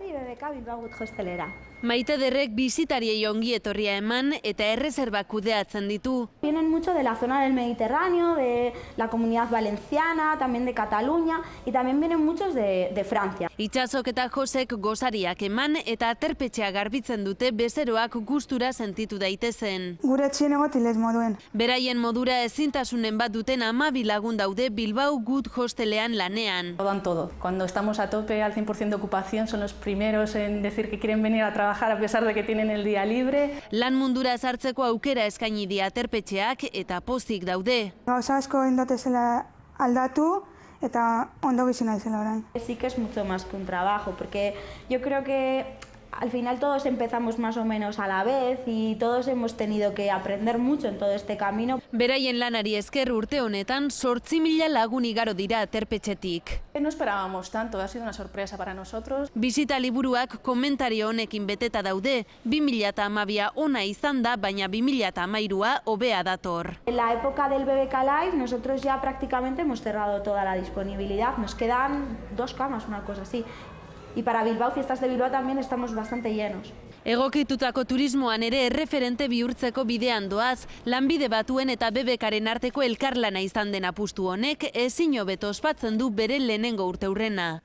etorri BBK Bilbao Good Hostelera. Maite Derrek bisitariei ongi etorria eman eta erreserbak kudeatzen ditu. Vienen mucho de la zona del Mediterráneo, de la Comunidad Valenciana, también de Cataluña y también vienen muchos de Francia. Itxasok eta Josek gozariak eman eta aterpetxea garbitzen dute bezeroak gustura sentitu daitezen. Gure etxien egotilez moduen. Beraien modura ezintasunen bat duten 12 lagun daude Bilbao Good Hostelean lanean. Lo dan todo. Cuando estamos a tope al 100% de ocupación son los primeros en decir que quieren venir a trabajar a pesar de que tienen el día libre. Lan mundura sartzeko aukera eskaini die aterpetxeak eta pozik daude. Gauza asko indatezela aldatu eta ondo bizi naizela orain. Sí que es mucho más que un trabajo, porque yo creo que al final todos empezamos más o menos a la vez y todos hemos tenido que aprender mucho en todo este camino. Beraien lanari esker urte honetan 8.000 lagun igaro dira aterpetxetik. No esperábamos tanto, ha sido una sorpresa para nosotros. Bisita liburuak komentario honekin beteta daude. 2012 ona izan da, baina 2013 hobea dator. En la época del BBK Live nosotros ya prácticamente hemos cerrado toda la disponibilidad. Nos quedan 2 camas, una cosa así. Y para Bilbao, Fiestas de Bilbao también estamos bastante llenos. Egokitutako turismoan ere erreferente bihurtzeko bidean doaz, lanbide batuen eta BBKren arteko elkarlana izan den apustu honek ezin hobeto ospatzen du bere lehenengo urteurrena.